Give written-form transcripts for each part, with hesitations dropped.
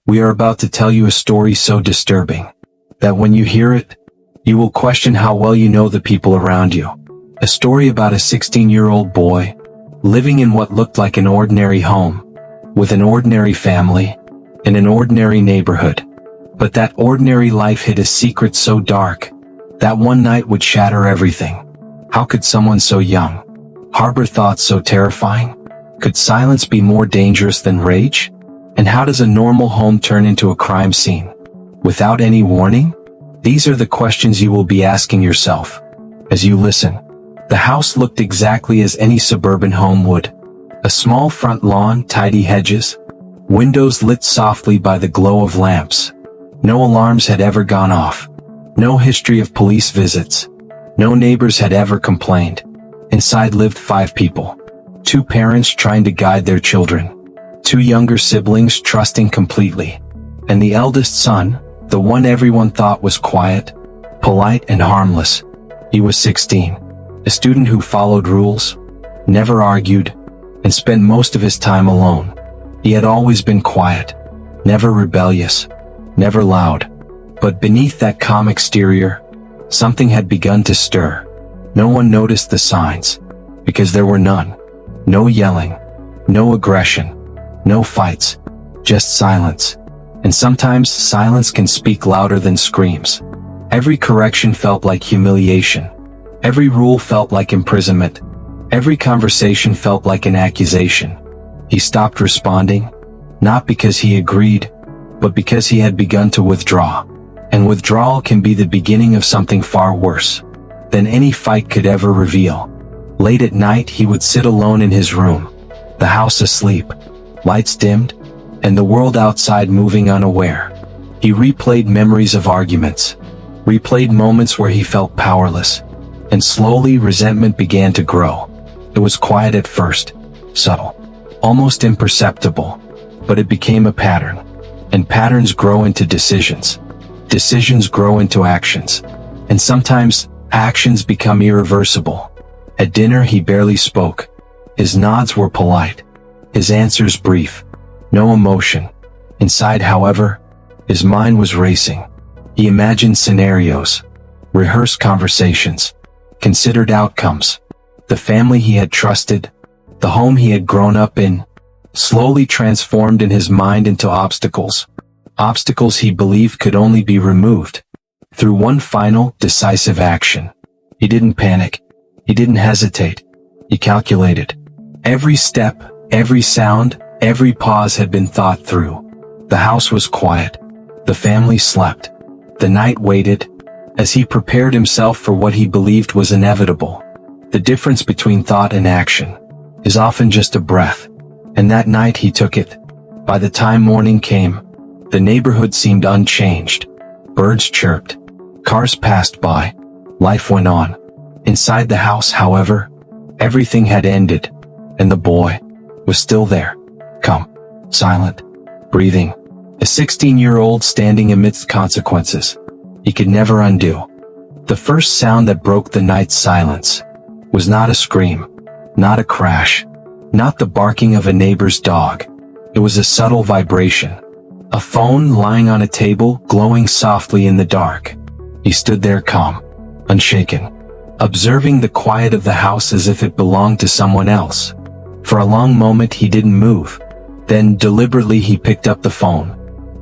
We are about to tell you a story so disturbing that when you hear it, you will question how well you know the people around you. A story about a 16-year-old boy living in what looked like an ordinary home, with an ordinary family, in an ordinary neighborhood. But that ordinary life hid a secret so dark that one night would shatter everything. How could someone so young harbor thoughts so terrifying? Could silence be more dangerous than rage? And how does a normal home turn into a crime scene without any warning? These are the questions you will be asking yourself as you listen. The house looked exactly as any suburban home would. A small front lawn, tidy hedges, windows lit softly by the glow of lamps. No alarms had ever gone off. No history of police visits. No neighbors had ever complained. Inside lived 5 people. 2 parents trying to guide their children. 2 younger siblings trusting completely. And the eldest son, the one everyone thought was quiet, polite and harmless. He was 16. A student who followed rules, never argued, and spent most of his time alone. He had always been quiet, never rebellious, never loud. But beneath that calm exterior, something had begun to stir. No one noticed the signs, because there were none. No yelling, no aggression, no fights, just silence. And sometimes silence can speak louder than screams. Every correction felt like humiliation. Every rule felt like imprisonment. Every conversation felt like an accusation. He stopped responding, not because he agreed, but because he had begun to withdraw. And withdrawal can be the beginning of something far worse than any fight could ever reveal. Late at night he would sit alone in his room, the house asleep, lights dimmed, and the world outside moving unaware. He replayed memories of arguments, replayed moments where he felt powerless, and slowly resentment began to grow. It was quiet at first, subtle, almost imperceptible, but it became a pattern. And patterns grow into decisions. Decisions grow into actions. And sometimes, actions become irreversible. At dinner he barely spoke. His nods were polite. His answers brief. No emotion. Inside, however, his mind was racing. He imagined scenarios, rehearsed conversations, considered outcomes. The family he had trusted, the home he had grown up in, slowly transformed in his mind into obstacles. Obstacles he believed could only be removed through one final, decisive action. He didn't panic. He didn't hesitate. He calculated. Every step, every sound, every pause had been thought through. The house was quiet. The family slept. The night waited, as he prepared himself for what he believed was inevitable. The difference between thought and action is often just a breath. And that night he took it. By the time morning came, the neighborhood seemed unchanged. Birds chirped. Cars passed by. Life went on. Inside the house, however, everything had ended. And the boy was still there. Calm, silent, breathing. A 16-year-old standing amidst consequences he could never undo. The first sound that broke the night's silence was not a scream, not a crash, not the barking of a neighbor's dog. It was a subtle vibration. A phone lying on a table, glowing softly in the dark. He stood there calm, unshaken, observing the quiet of the house as if it belonged to someone else. For a long moment he didn't move. Then deliberately he picked up the phone.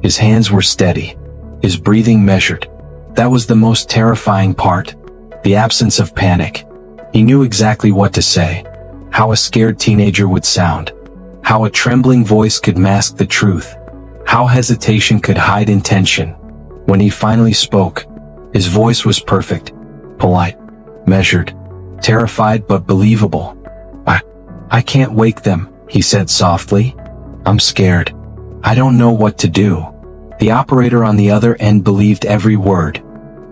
His hands were steady, his breathing measured. That was the most terrifying part, the absence of panic. He knew exactly what to say, how a scared teenager would sound, how a trembling voice could mask the truth, how hesitation could hide intention. When he finally spoke, his voice was perfect, polite, measured, terrified but believable. I can't wake them, he said softly. I'm scared. I don't know what to do. The operator on the other end believed every word.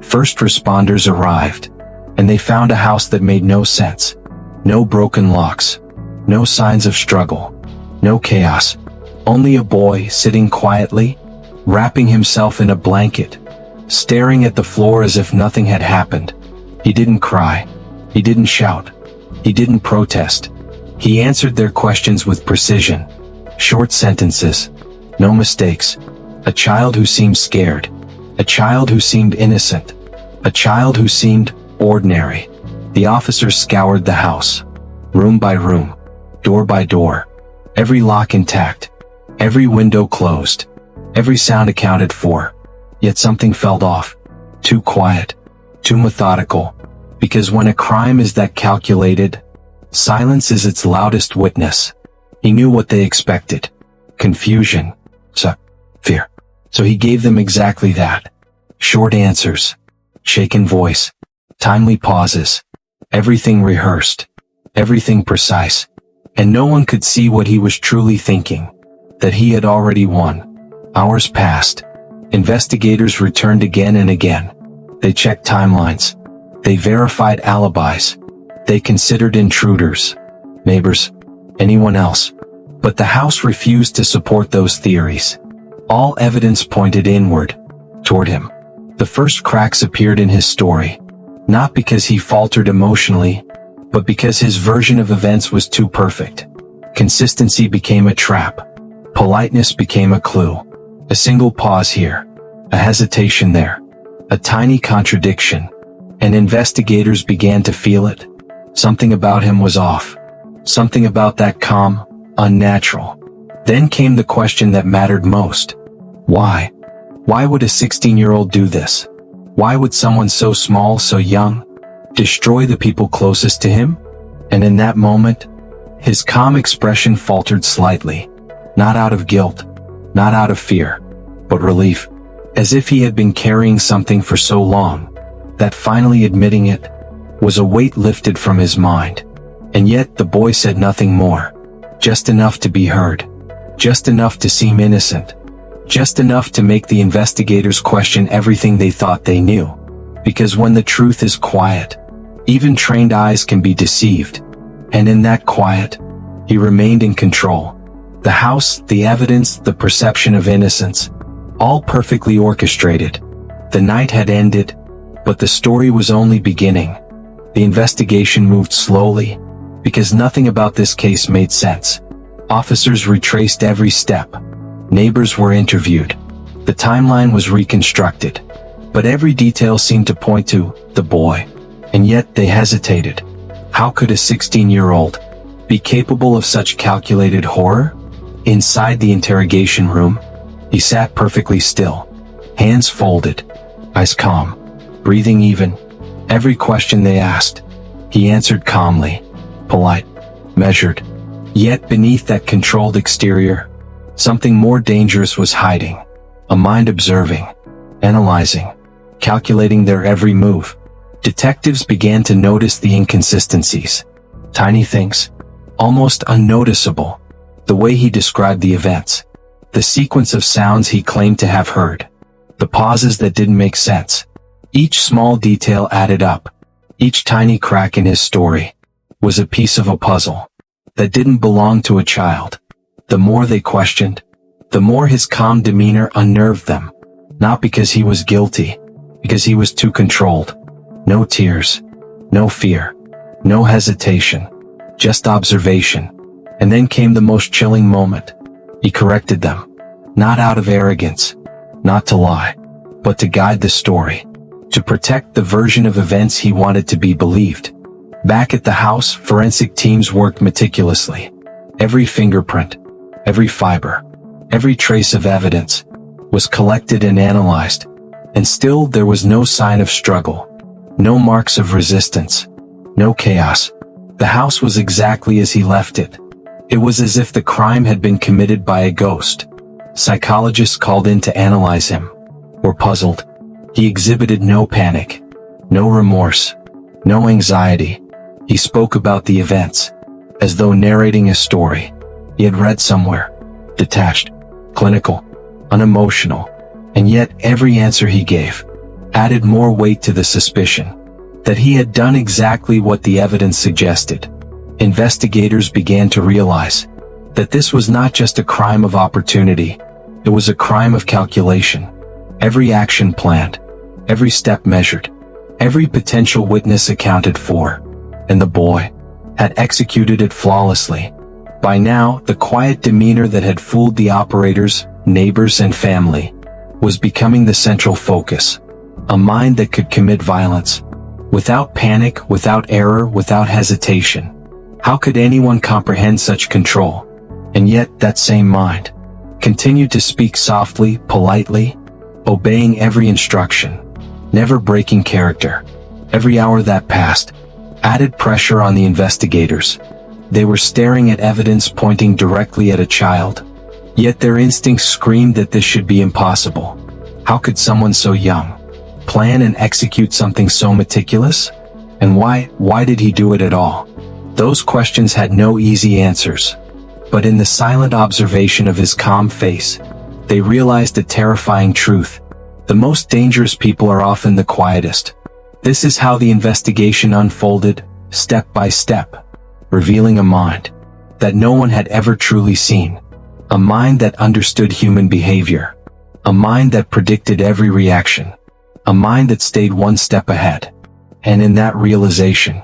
First responders arrived, and they found a house that made no sense. No broken locks, no signs of struggle, no chaos. Only a boy sitting quietly, wrapping himself in a blanket, staring at the floor as if nothing had happened. He didn't cry. He didn't shout. He didn't protest. He answered their questions with precision. Short sentences. No mistakes. A child who seemed scared. A child who seemed innocent. A child who seemed ordinary. The officers scoured the house, room by room, door by door, every lock intact, every window closed, every sound accounted for. Yet something felt off. Too quiet, too methodical, because when a crime is that calculated, silence is its loudest witness. He knew what they expected. Confusion. Fear. So he gave them exactly that. Short answers. Shaken voice. Timely pauses. Everything rehearsed. Everything precise. And no one could see what he was truly thinking. That he had already won. Hours passed. Investigators returned again and again. They checked timelines. They verified alibis. They considered intruders, neighbors, anyone else. But the house refused to support those theories. All evidence pointed inward, toward him. The first cracks appeared in his story, not because he faltered emotionally, but because his version of events was too perfect. Consistency became a trap. Politeness became a clue. A single pause here, a hesitation there, a tiny contradiction, and investigators began to feel it. Something about him was off. Something about that calm, unnatural. Then came the question that mattered most. Why? Why would a 16-year-old do this? Why would someone so small, so young, destroy the people closest to him? And in that moment, his calm expression faltered slightly. Not out of guilt, not out of fear, but relief. As if he had been carrying something for so long, that finally admitting it was a weight lifted from his mind. And yet the boy said nothing more. Just enough to be heard. Just enough to seem innocent. Just enough to make the investigators question everything they thought they knew. Because when the truth is quiet, even trained eyes can be deceived. And in that quiet, he remained in control. The house, the evidence, the perception of innocence, all perfectly orchestrated. The night had ended, but the story was only beginning. The investigation moved slowly, because nothing about this case made sense. Officers retraced every step. Neighbors were interviewed. The timeline was reconstructed. But every detail seemed to point to the boy. And yet they hesitated. How could a 16-year-old be capable of such calculated horror? Inside the interrogation room, he sat perfectly still. Hands folded. Eyes calm. Breathing even. Every question they asked, he answered calmly. Polite. Measured. Yet beneath that controlled exterior, something more dangerous was hiding. A mind observing, analyzing, calculating their every move. Detectives began to notice the inconsistencies. Tiny things, almost unnoticeable. The way he described the events. The sequence of sounds he claimed to have heard. The pauses that didn't make sense. Each small detail added up. Each tiny crack in his story was a piece of a puzzle that didn't belong to a child. The more they questioned, the more his calm demeanor unnerved them. Not because he was guilty, because he was too controlled. No tears, no fear, no hesitation, just observation. And then came the most chilling moment. He corrected them, not out of arrogance, not to lie, but to guide the story, to protect the version of events he wanted to be believed. Back at the house, forensic teams worked meticulously. Every fingerprint, every fiber, every trace of evidence was collected and analyzed. And still there was no sign of struggle, no marks of resistance, no chaos. The house was exactly as he left it. It was as if the crime had been committed by a ghost. Psychologists called in to analyze him were puzzled. He exhibited no panic, no remorse, no anxiety. He spoke about the events, as though narrating a story he had read somewhere. Detached, clinical, unemotional. And yet every answer he gave added more weight to the suspicion that he had done exactly what the evidence suggested. Investigators began to realize that this was not just a crime of opportunity, it was a crime of calculation. Every action planned, every step measured, every potential witness accounted for, and the boy had executed it flawlessly. By now, the quiet demeanor that had fooled the operators neighbors and family, was becoming the central focus. A mind that could commit violence, without panic, without error, without hesitation. How could anyone comprehend such control? And yet, that same mind continued to speak softly, politely, obeying every instruction, never breaking character. Every hour that passed added pressure on the investigators. They were staring at evidence pointing directly at a child, yet their instincts screamed that this should be impossible. How could someone so young plan and execute something so meticulous? And why did he do it at all? Those questions had no easy answers. But in the silent observation of his calm face, they realized a terrifying truth. The most dangerous people are often the quietest. This is how the investigation unfolded, step by step, revealing a mind that no one had ever truly seen. A mind that understood human behavior. A mind that predicted every reaction. A mind that stayed one step ahead. And in that realization,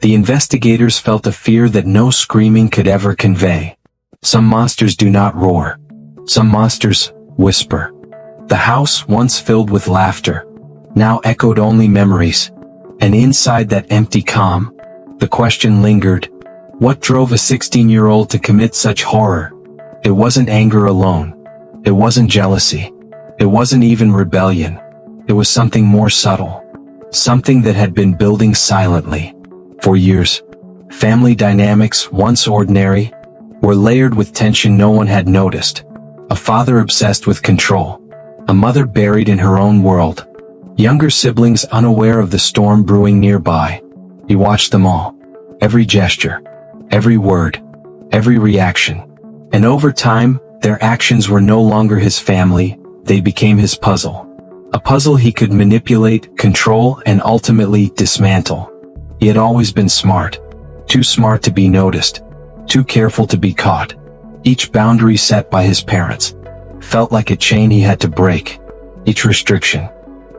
the investigators felt a fear that no screaming could ever convey. Some monsters do not roar. Some monsters whisper. The house, once filled with laughter, now echoed only memories. And inside that empty calm, the question lingered. What drove a 16-year-old to commit such horror? It wasn't anger alone. It wasn't jealousy. It wasn't even rebellion. It was something more subtle. Something that had been building silently for years. Family dynamics, once ordinary, were layered with tension no one had noticed. A father obsessed with control. A mother buried in her own world. Younger siblings unaware of the storm brewing nearby. He watched them all. Every gesture. Every word. Every reaction. And over time, their actions were no longer his family, they became his puzzle. A puzzle he could manipulate, control, and ultimately dismantle. He had always been smart. Too smart to be noticed. Too careful to be caught. Each boundary set by his parents felt like a chain he had to break. Each restriction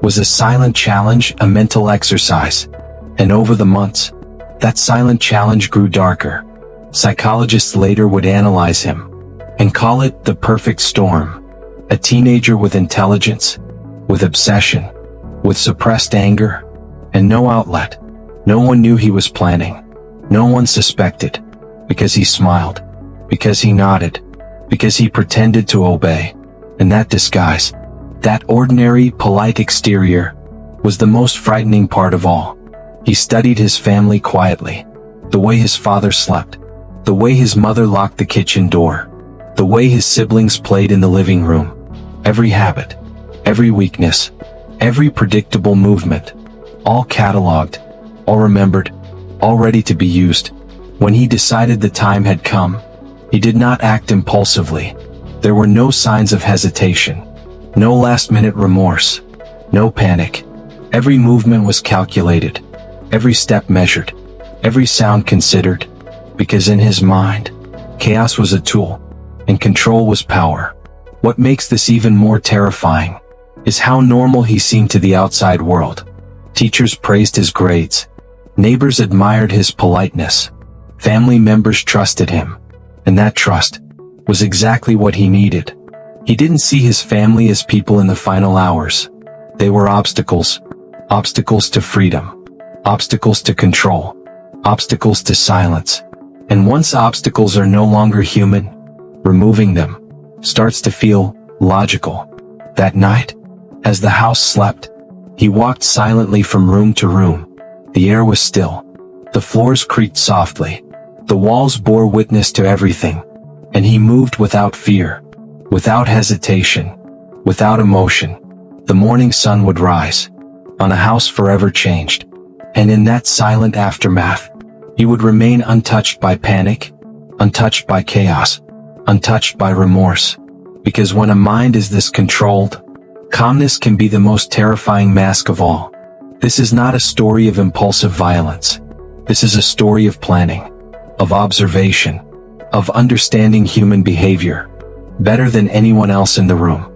was a silent challenge, a mental exercise. And over the months, that silent challenge grew darker. Psychologists later would analyze him and call it the perfect storm. A teenager with intelligence, with obsession, with suppressed anger, and no outlet. No one knew he was planning. No one suspected. Because he smiled. Because he nodded. Because he pretended to obey. And that disguise, that ordinary, polite exterior, was the most frightening part of all. He studied his family quietly. The way his father slept. The way his mother locked the kitchen door. The way his siblings played in the living room. Every habit. Every weakness. Every predictable movement. All catalogued. All remembered. All ready to be used. When he decided the time had come, he did not act impulsively. There were no signs of hesitation. No last-minute remorse. No panic. Every movement was calculated. Every step measured. Every sound considered. Because in his mind, chaos was a tool, and control was power. What makes this even more terrifying is how normal he seemed to the outside world. Teachers praised his grades. Neighbors admired his politeness. Family members trusted him. And that trust was exactly what he needed. He didn't see his family as people in the final hours. They were obstacles. Obstacles to freedom. Obstacles to control. Obstacles to silence. And once obstacles are no longer human, removing them starts to feel logical. That night, as the house slept, he walked silently from room to room. The air was still. The floors creaked softly. The walls bore witness to everything. And he moved without fear, without hesitation, without emotion. The morning sun would rise on a house forever changed. And in that silent aftermath, he would remain untouched by panic, untouched by chaos, untouched by remorse. Because when a mind is this controlled, calmness can be the most terrifying mask of all. This is not a story of impulsive violence. This is a story of planning, of observation, of understanding human behavior better than anyone else in the room.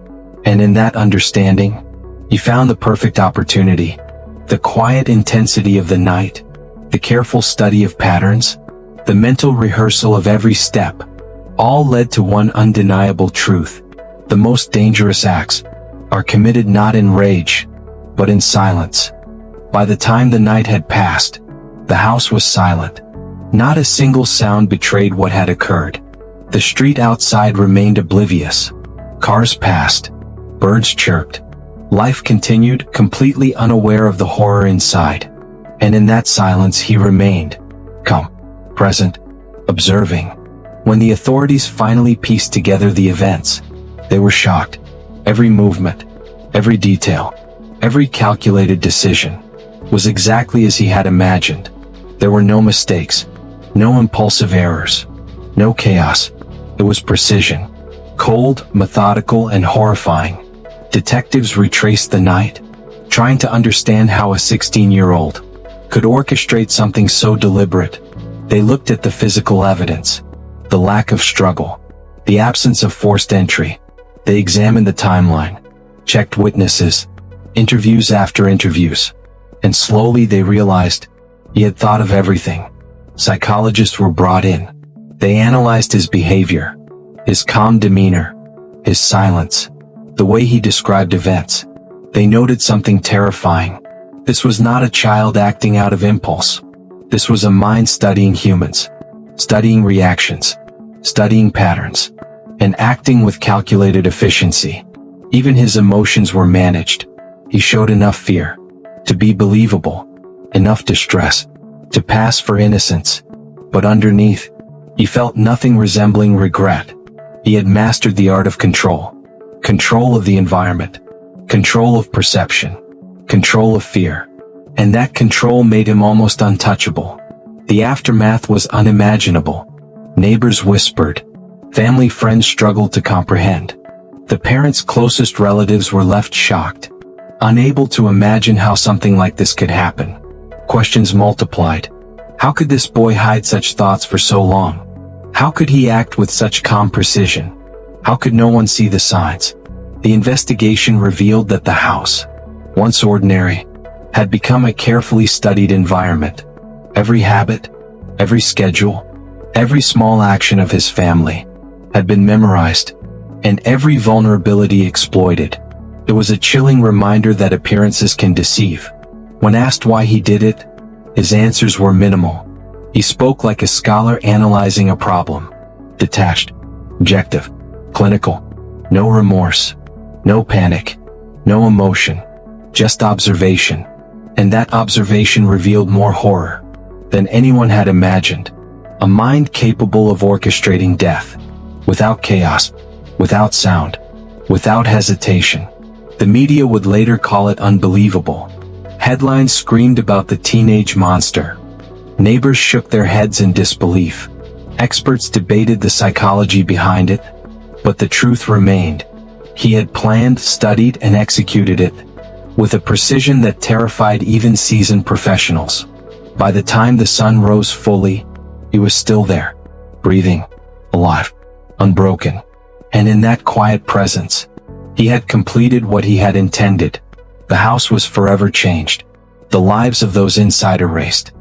And in that understanding, he found the perfect opportunity. The quiet intensity of the night, the careful study of patterns, the mental rehearsal of every step, all led to one undeniable truth. The most dangerous acts are committed not in rage, but in silence. By the time the night had passed, the house was silent. Not a single sound betrayed what had occurred. The street outside remained oblivious. Cars passed. Birds chirped. Life continued, completely unaware of the horror inside. And in that silence he remained, calm, present, observing. When the authorities finally pieced together the events, they were shocked. Every movement, every detail, every calculated decision was exactly as he had imagined. There were no mistakes, no impulsive errors, no chaos. It was precision, cold, methodical, and horrifying. Detectives retraced the night, trying to understand how a 16-year-old could orchestrate something so deliberate. They looked at the physical evidence, the lack of struggle, the absence of forced entry. They examined the timeline, checked witnesses, interviews after interviews, and slowly they realized he had thought of everything. Psychologists were brought in. They analyzed his behavior, his calm demeanor, his silence, the way he described events. They noted something terrifying. This was not a child acting out of impulse. This was a mind studying humans, studying reactions, studying patterns, and acting with calculated efficiency. Even his emotions were managed. He showed enough fear to be believable, enough distress to pass for innocence. But underneath, he felt nothing resembling regret. He had mastered the art of control. Control of the environment, control of perception, control of fear. And that control made him almost untouchable. The aftermath was unimaginable. Neighbors whispered. Family friends struggled to comprehend. The parents' closest relatives were left shocked, unable to imagine how something like this could happen. Questions multiplied. How could this boy hide such thoughts for so long? How could he act with such calm precision? How could no one see the signs? The investigation revealed that the house, once ordinary, had become a carefully studied environment. Every habit, every schedule, every small action of his family had been memorized, and every vulnerability exploited. It was a chilling reminder that appearances can deceive. When asked why he did it, his answers were minimal. He spoke like a scholar analyzing a problem. Detached, objective, clinical. No remorse, no panic, no emotion, just observation. And that observation revealed more horror than anyone had imagined. A mind capable of orchestrating death, without chaos, without sound, without hesitation. The media would later call it unbelievable. Headlines screamed about the teenage monster. Neighbors shook their heads in disbelief. Experts debated the psychology behind it. But the truth remained. He had planned, studied, and executed it with a precision that terrified even seasoned professionals. By the time the sun rose fully, he was still there, breathing, alive, unbroken. And in that quiet presence, he had completed what he had intended. The house was forever changed. The lives of those inside erased.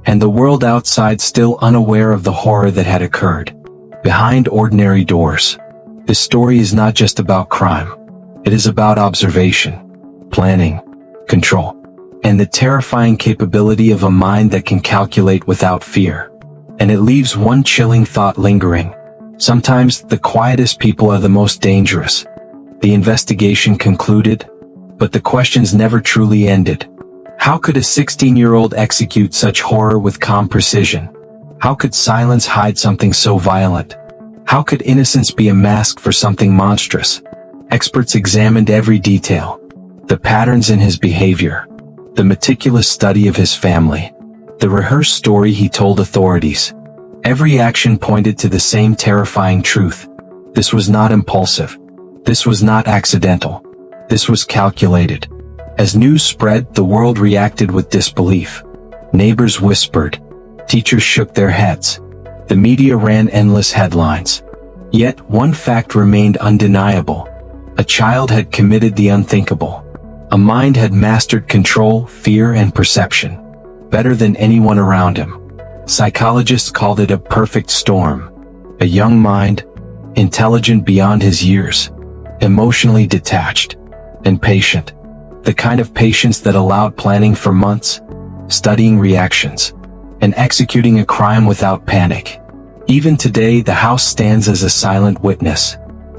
And the world outside still unaware of the horror that had occurred. Behind ordinary doors. This story is not just about crime. It is about observation, planning, control, and the terrifying capability of a mind that can calculate without fear. And it leaves one chilling thought lingering. Sometimes the quietest people are the most dangerous. The investigation concluded, but the questions never truly ended. How could a 16-year-old execute such horror with calm precision? How could silence hide something so violent? How could innocence be a mask for something monstrous? Experts examined every detail. The patterns in his behavior, the meticulous study of his family, the rehearsed story he told authorities. Every action pointed to the same terrifying truth. This was not impulsive. This was not accidental. This was calculated. As news spread, the world reacted with disbelief. Neighbors whispered. Teachers shook their heads. The media ran endless headlines. Yet, one fact remained undeniable. A child had committed the unthinkable. A mind had mastered control, fear, and perception better than anyone around him. Psychologists called it a perfect storm. A young mind, intelligent beyond his years, emotionally detached, and patient. The kind of patience that allowed planning for months, studying reactions, and executing a crime without panic. Even today, the house stands as a silent witness.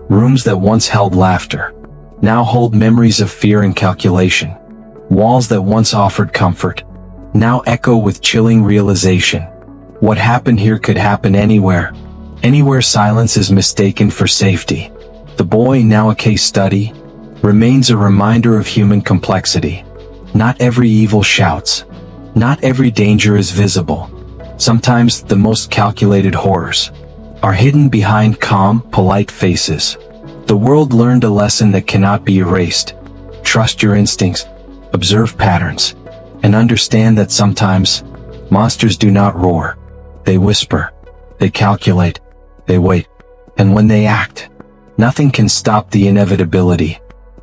Rooms that once held laughter now hold memories of fear and calculation. Walls that once offered comfort now echo with chilling realization. What happened here could happen anywhere. Anywhere silence is mistaken for safety. The boy, now a case study, remains a reminder of human complexity. Not every evil shouts. Not every danger is visible. Sometimes the most calculated horrors are hidden behind calm, polite faces. The world learned a lesson that cannot be erased. Trust your instincts, observe patterns, and understand that sometimes monsters do not roar. They whisper, they calculate, they wait, and when they act, nothing can stop the inevitability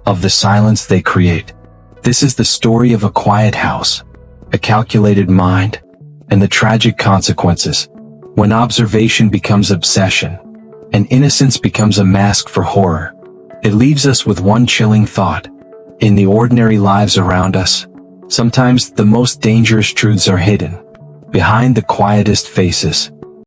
of the silence they create. This is the story of a quiet house, a calculated mind, and the tragic consequences when observation becomes obsession and innocence becomes a mask for horror. It leaves us with one chilling thought. In the ordinary lives around us, sometimes the most dangerous truths are hidden behind the quietest faces.